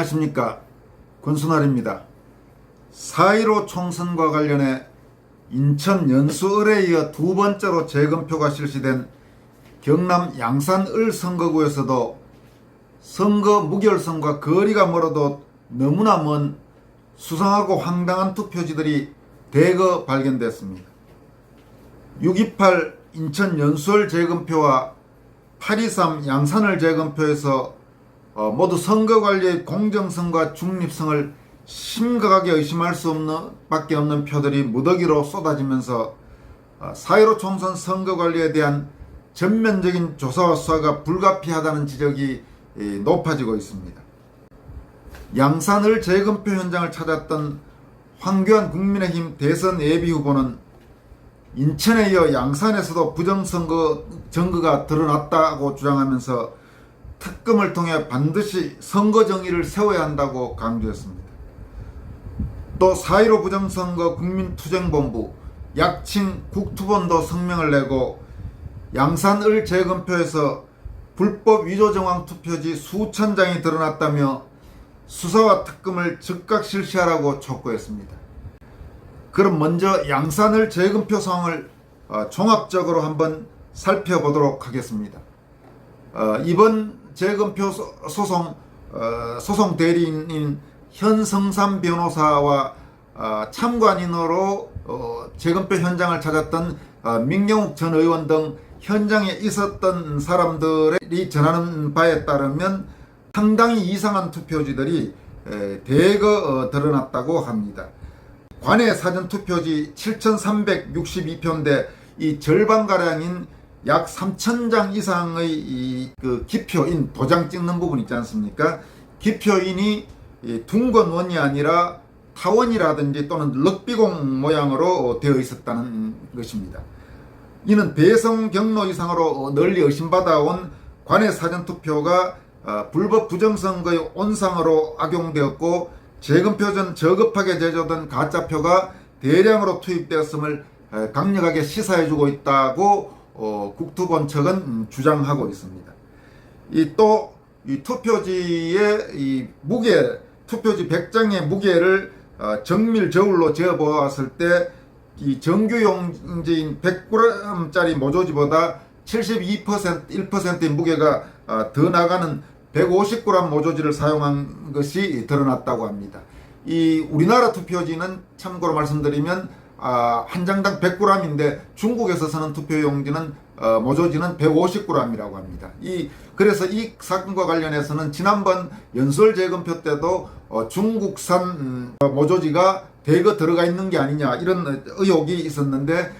안녕하십니까, 권순월입니다. 4.15 총선과 관련해 인천 연수을에 이어 두 번째로 재검표가 실시된 경남 양산을 선거구에서도 선거 무결성과 거리가 멀어도 너무나 먼 수상하고 황당한 투표지들이 대거 발견됐습니다. 6.28 인천 연수을 재검표와 8.23 양산을 재검표에서 모두 선거관리의 공정성과 중립성을 심각하게 의심할 수 없는 밖에 없는 표들이 무더기로 쏟아지면서 4.15 총선 선거관리에 대한 전면적인 조사와 수사가 불가피하다는 지적이 높아지고 있습니다. 양산을 재검표 현장을 찾았던 황교안 국민의힘 대선 예비후보는 인천에 이어 양산에서도 부정선거 증거가 드러났다고 주장하면서 특검을 통해 반드시 선거 정의를 세워야 한다고 강조했습니다. 또 4.15 부정선거 국민투쟁본부 약칭 국투본도 성명을 내고 양산을 재검표에서 불법 위조 정황 투표지 수천 장이 드러났다며 수사와 특검을 즉각 실시하라고 촉구했습니다. 그럼 먼저 양산을 재검표 상황을 종합적으로 한번 살펴보도록 하겠습니다. 이번 재검표 소송 대리인인 현성삼 변호사와 참관인으로 재검표 현장을 찾았던 민경욱 전 의원 등 현장에 있었던 사람들이 전하는 바에 따르면 상당히 이상한 투표지들이 대거 드러났다고 합니다. 관내 사전투표지 7,362표인데 이 절반가량인 약 3,000장 이상의 그 기표인 도장 찍는 부분 있지 않습니까? 기표인이 둥근 원이 아니라 타원이라든지 또는 럭비공 모양으로 되어 있었다는 것입니다. 이는 배성 경로 이상으로 널리 의심받아온 관내 사전투표가 불법 부정선거의 온상으로 악용되었고 재검표 전 저급하게 제조된 가짜표가 대량으로 투입되었음을 강력하게 시사해주고 있다고 국투본 측은 주장하고 있습니다. 이 투표지의 이 무게, 투표지 100장의 무게를 정밀 저울로 재어보았을 때 이 정규용지인 100g짜리 모조지보다 72%, 1%의 무게가 더 나가는 150g 모조지를 사용한 것이 드러났다고 합니다. 이 우리나라 투표지는 참고로 말씀드리면 한 장당 100g인데 중국에서 쓰는 투표용지는 모조지는 150g이라고 합니다. 그래서 이 사건과 관련해서는 지난번 연수을 재검표 때도 중국산 모조지가 대거 들어가 있는 게 아니냐 이런 의혹이 있었는데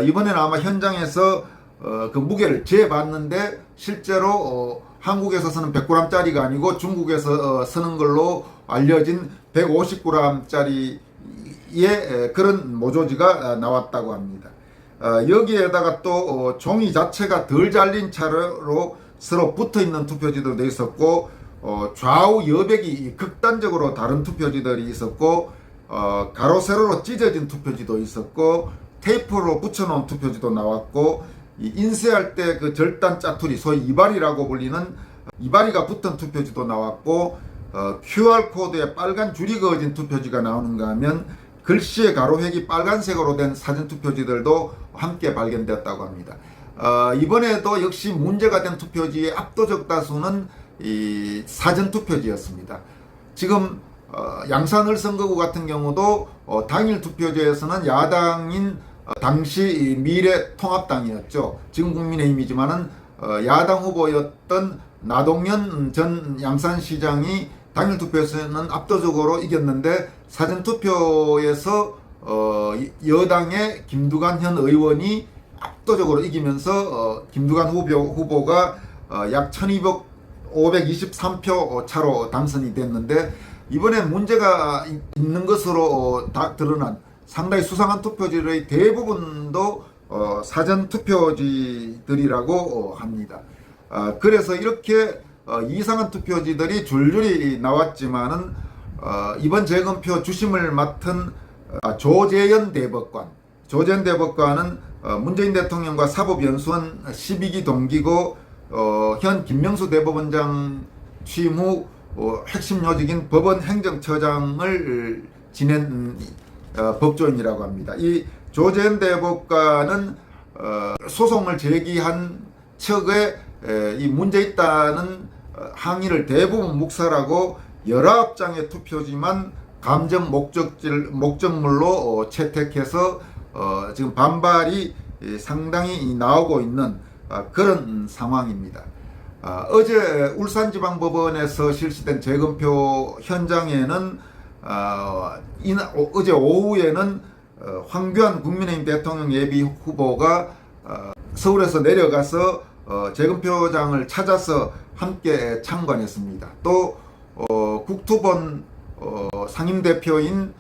이번에는 아마 현장에서 그 무게를 재봤는데 실제로 한국에서 쓰는 100g짜리가 아니고 중국에서 쓰는 걸로 알려진 150g짜리의 그런 모조지가 나왔다고 합니다. 여기에다가 또 종이 자체가 덜 잘린 차로 서로 붙어있는 투표지도 있었고 좌우 여백이 극단적으로 다른 투표지들이 있었고 가로 세로로 찢어진 투표지도 있었고 테이프로 붙여놓은 투표지도 나왔고 인쇄할 때 그 절단 짜투리 소위 이발이라고 불리는 이발이가 붙은 투표지도 나왔고 QR코드에 빨간 줄이 그어진 투표지가 나오는가 하면 글씨의 가로획이 빨간색으로 된 사전투표지들도 함께 발견되었다고 합니다. 이번에도 역시 문제가 된 투표지의 압도적 다수는 이 사전투표지였습니다. 지금 양산을 선거구 같은 경우도 당일 투표지에서는 야당인 당시 미래통합당이었죠. 지금 국민의힘이지만은 야당 후보였던 나동연 전 양산시장이 당일 투표에서는 압도적으로 이겼는데 사전투표에서 여당의 김두관 현 의원이 압도적으로 이기면서 김두관 후보가 약 1,523표 차로 당선이 됐는데 이번에 문제가 있는 것으로 다 드러난 상당히 수상한 투표지의 대부분도 사전투표지들이라고 합니다. 그래서 이렇게 이상한 투표지들이 줄줄이 나왔지만은 이번 재검표 주심을 맡은 조재현 대법관은 문재인 대통령과 사법연수원 12기 동기고 현 김명수 대법원장 취임 후 핵심 요직인 법원 행정처장을 지낸 법조인이라고 합니다. 이 조재현 대법관은 소송을 제기한 측에 이 문제 있다는 항의를 대부분 묵살하고 19장의 투표지만 감정 목적물로 채택해서 지금 반발이 상당히 나오고 있는 그런 상황입니다. 어제 울산지방법원에서 실시된 재검표 현장에는 어제 오후에는 황교안 국민의힘 대통령 예비 후보가 서울에서 내려가서 재검표장을 찾아서 함께 참관했습니다. 또 국토본 상임대표인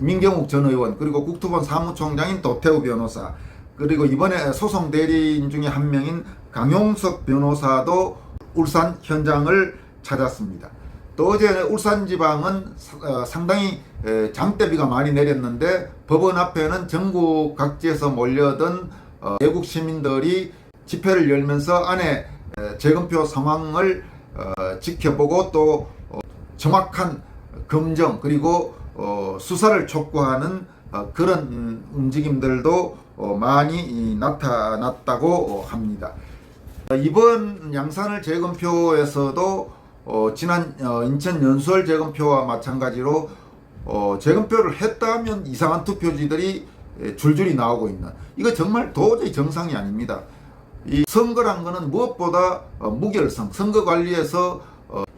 민경욱 전 의원, 그리고 국토본 사무총장인 도태우 변호사, 그리고 이번에 소송 대리인 중에 한 명인 강용석 변호사도 울산 현장을 찾았습니다. 또 어제 울산지방은 상당히 장대비가 많이 내렸는데 법원 앞에는 전국 각지에서 몰려든 외국 시민들이 집회를 열면서 안에 재검표 상황을 지켜보고 또 정확한 검정 그리고 수사를 촉구하는 그런 움직임들도 많이 나타났다고 합니다. 이번 양산을 재검표에서도 지난 인천 연수월 재검표와 마찬가지로 재검표를 했다면 이상한 투표지들이 줄줄이 나오고 있는, 이거 정말 도저히 정상이 아닙니다. 이 선거란 거는 무엇보다 무결성, 선거 관리에서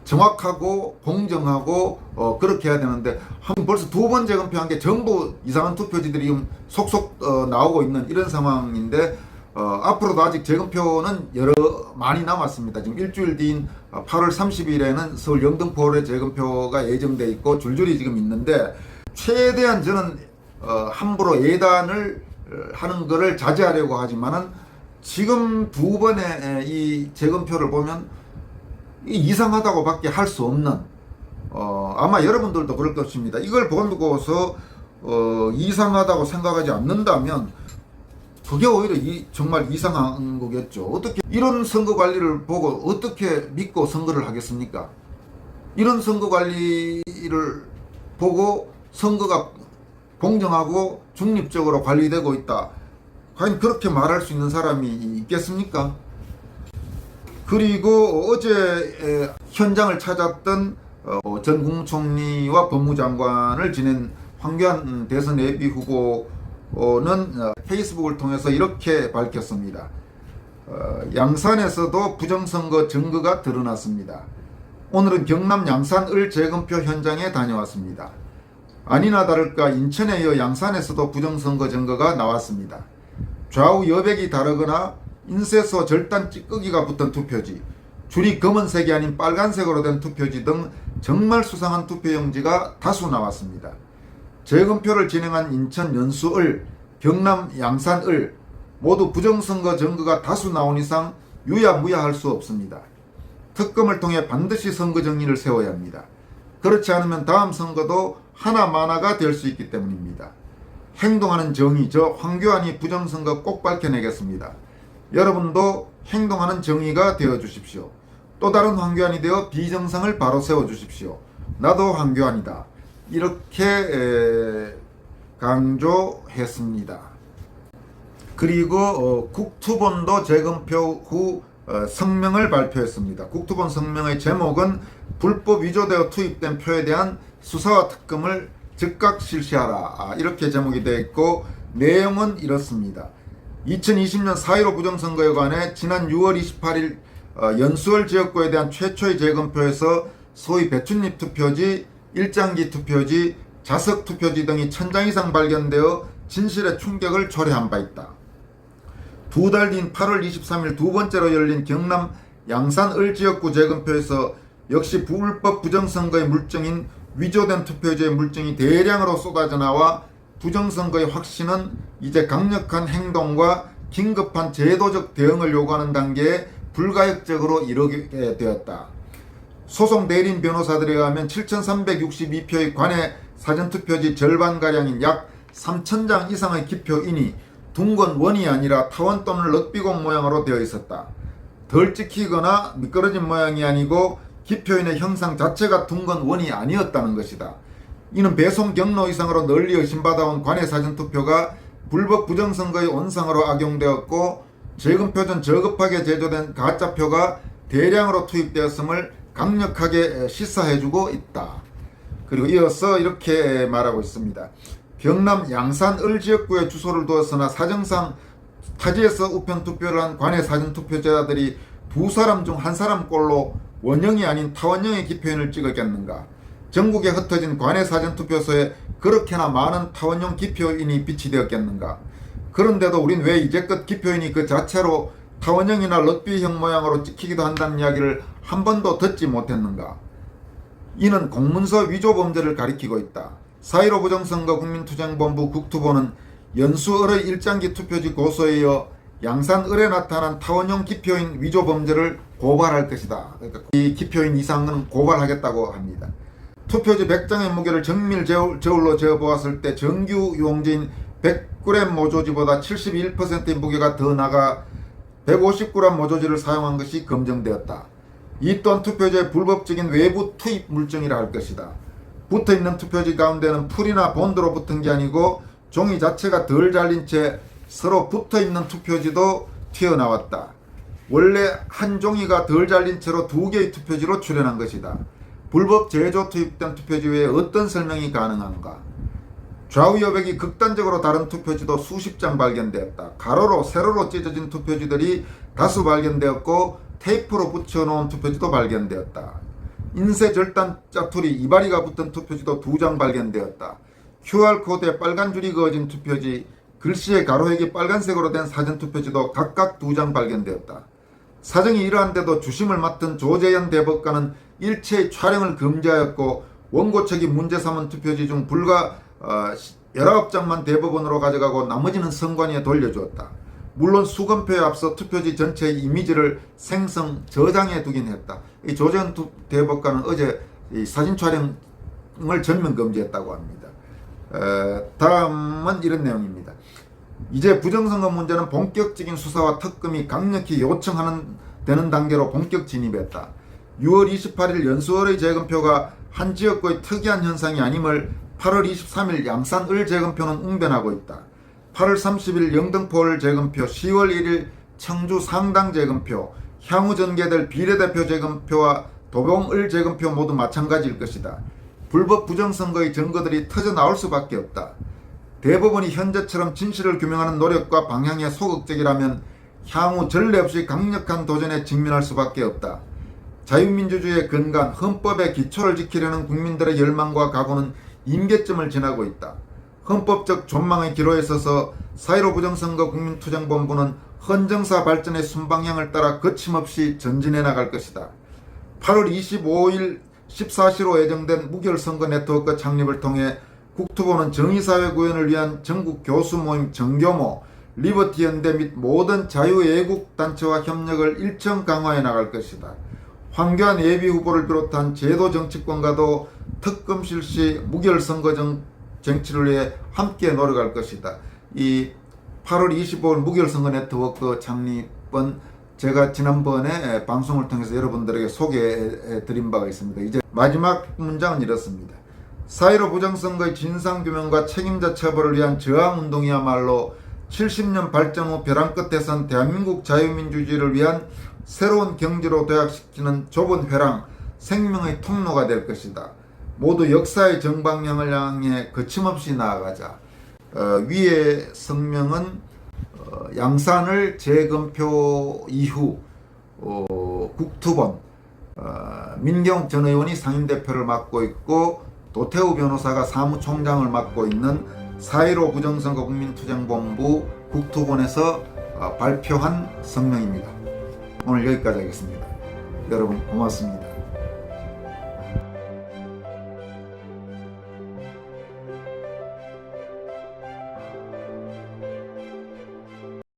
정확하고 공정하고 그렇게 해야 되는데 벌써 두 번 재검표한 게 전부 이상한 투표지들이 지금 속속 나오고 있는 이런 상황인데 앞으로도 아직 재검표는 많이 남았습니다. 지금 일주일 뒤인 8월 30일에는 서울 영등포울에 재검표가 예정돼 있고 줄줄이 지금 있는데 최대한 저는 함부로 예단을 하는 것을 자제하려고 하지만은 지금 두 번의 이 재검표를 보면 이상하다고 밖에 할 수 없는, 아마 여러분들도 그럴 것입니다. 이걸 보고서 이상하다고 생각하지 않는다면 그게 오히려 정말 이상한 거겠죠. 어떻게 이런 선거 관리를 보고 어떻게 믿고 선거를 하겠습니까? 이런 선거 관리를 보고 선거가 공정하고 중립적으로 관리되고 있다, 과연 그렇게 말할 수 있는 사람이 있겠습니까? 그리고 어제 현장을 찾았던 전 국무총리와 법무장관을 지낸 황교안 대선 예비 후보는 페이스북을 통해서 이렇게 밝혔습니다. 양산에서도 부정선거 증거가 드러났습니다. 오늘은 경남 양산 을 재검표 현장에 다녀왔습니다. 아니나 다를까 인천에 이어 양산에서도 부정선거 증거가 나왔습니다. 좌우 여백이 다르거나 인쇄소 절단 찌꺼기가 붙은 투표지, 줄이 검은색이 아닌 빨간색으로 된 투표지 등 정말 수상한 투표용지가 다수 나왔습니다. 재검표를 진행한 인천 연수을, 경남 양산을 모두 부정선거 증거가 다수 나온 이상 유야무야할 수 없습니다. 특검을 통해 반드시 선거 정리를 세워야 합니다. 그렇지 않으면 다음 선거도 하나마나가 될 수 있기 때문입니다. 행동하는 정의, 저 황교안이 부정선거 꼭 밝혀내겠습니다. 여러분도 행동하는 정의가 되어주십시오. 또 다른 황교안이 되어 비정상을 바로 세워주십시오. 나도 황교안이다, 이렇게 강조했습니다. 그리고 국토본도 재검표 후 성명을 발표했습니다. 국토본 성명의 제목은 불법 위조되어 투입된 표에 대한 수사와 특검을 즉각 실시하라, 이렇게 제목이 되어 있고 내용은 이렇습니다. 2020년 4.15 부정선거에 관해 지난 6월 28일 연수월 지역구에 대한 최초의 재검표에서 소위 배춧잎 투표지, 일장기 투표지, 자석 투표지 등이 1000장 이상 발견되어 진실의 충격을 초래한 바 있다. 두 달 뒤인 8월 23일 두 번째로 열린 경남 양산 을 지역구 재검표에서 역시 불법 부정선거의 물증인 위조된 투표지의 물증이 대량으로 쏟아져 나와 부정선거의 확신은 이제 강력한 행동과 긴급한 제도적 대응을 요구하는 단계에 불가역적으로 이르게 되었다. 소송 대리인 변호사들에 의하면 7,362표의 관내 사전투표지 절반가량인 약 3,000장 이상의 기표인이 둥근 원이 아니라 타원 또는 럭비공 모양으로 되어 있었다. 덜 찍히거나 미끄러진 모양이 아니고 기표인의 형상 자체가 둔 건 원이 아니었다는 것이다. 이는 배송 경로 이상으로 널리 의심받아온 관외 사전투표가 불법 부정선거의 온상으로 악용되었고 재검표 전 저급하게 제조된 가짜표가 대량으로 투입되었음을 강력하게 시사해주고 있다. 그리고 이어서 이렇게 말하고 있습니다. 경남 양산 을지역구에 주소를 두었으나 사정상 타지에서 우편투표를 한 관외 사전투표자들이 두 사람 중 한 사람꼴로 원형이 아닌 타원형의 기표인을 찍었겠는가? 전국에 흩어진 관외 사전투표소에 그렇게나 많은 타원형 기표인이 비치되었겠는가? 그런데도 우린 왜 이제껏 기표인이 그 자체로 타원형이나 럭비형 모양으로 찍히기도 한다는 이야기를 한 번도 듣지 못했는가? 이는 공문서 위조 범죄를 가리키고 있다. 4.15 부정선거 국민투쟁본부 국투본은 연수을의 일장기 투표지 고소에 이어 양산을에 나타난 타원형 기표인 위조 범죄를 고발할 것이다. 그러니까 이 기표인 이상은 고발하겠다고 합니다. 투표지 100장의 무게를 정밀 저울로 재어보았을 때 정규 유홍지인 100g 모조지보다 71%의 무게가 더 나가 150g 모조지를 사용한 것이 검증되었다. 이 또한 투표지의 불법적인 외부 투입 물증이라 할 것이다. 붙어있는 투표지 가운데는 풀이나 본드로 붙은 게 아니고 종이 자체가 덜 잘린 채 서로 붙어있는 투표지도 튀어나왔다. 원래 한 종이가 덜 잘린 채로 두 개의 투표지로 출현한 것이다. 불법 제조 투입된 투표지 외에 어떤 설명이 가능한가? 좌우 여백이 극단적으로 다른 투표지도 수십 장 발견되었다. 가로로 세로로 찢어진 투표지들이 다수 발견되었고 테이프로 붙여놓은 투표지도 발견되었다. 인쇄 절단 짜투리 이바리가 붙은 투표지도 2장 발견되었다. QR코드에 빨간 줄이 그어진 투표지, 글씨의 가로획이 빨간색으로 된 사전투표지도 각각 2장 발견되었다. 사정이 이러한데도 주심을 맡은 조재현 대법관은 일체의 촬영을 금지하였고 원고 측이 문제 삼은 투표지 중 불과 19장만 대법원으로 가져가고 나머지는 선관위에 돌려주었다. 물론 수검표에 앞서 투표지 전체의 이미지를 생성 저장해 두긴 했다. 이 조재현 대법관은 어제 이 사진 촬영을 전면 금지했다고 합니다. 다음은 이런 내용입니다. 이제 부정선거 문제는 본격적인 수사와 특검이 강력히 요청하는 되는 단계로 본격 진입했다. 6월 28일 연수을의 재검표가 한 지역구의 특이한 현상이 아님을 8월 23일 양산을 재검표는 웅변하고 있다. 8월 30일 영등포을 재검표, 10월 1일 청주 상당 재검표, 향후 전개될 비례대표 재검표와 도봉을 재검표 모두 마찬가지일 것이다. 불법 부정선거의 증거들이 터져나올 수밖에 없다. 대법원이 현재처럼 진실을 규명하는 노력과 방향에 소극적이라면 향후 전례 없이 강력한 도전에 직면할 수밖에 없다. 자유민주주의의 근간, 헌법의 기초를 지키려는 국민들의 열망과 각오는 임계점을 지나고 있다. 헌법적 존망의 기로에 서서 4.15 부정선거 국민투쟁본부는 헌정사 발전의 순방향을 따라 거침없이 전진해 나갈 것이다. 8월 25일 14시로 예정된 무결선거 네트워크 창립을 통해 국토부는 정의사회 구현을 위한 전국 교수 모임 정교모, 리버티 연대 및 모든 자유애국 단체와 협력을 일정 강화해 나갈 것이다. 황교안 예비 후보를 비롯한 제도 정치권과도 특검 실시 무결선거 쟁취를 위해 함께 노력할 것이다. 이 8월 25일 무결선거 네트워크 창립은 제가 지난번에 방송을 통해서 여러분들에게 소개해 드린 바가 있습니다. 이제 마지막 문장은 이렇습니다. 4.15 부정선거의 진상규명과 책임자 처벌을 위한 저항운동이야말로 70년 발전 후 벼랑 끝에 선 대한민국 자유민주주의를 위한 새로운 경지로 도약시키는 좁은 회랑, 생명의 통로가 될 것이다. 모두 역사의 정방향을 향해 거침없이 나아가자. 위의 성명은 양산을 재검표 이후 국투본 민경욱 전 의원이 상임대표를 맡고 있고 도태우 변호사가 사무총장을 맡고 있는 4.15 부정선거 국민투쟁본부 국투본에서 발표한 성명입니다. 오늘 여기까지 하겠습니다. 여러분 고맙습니다.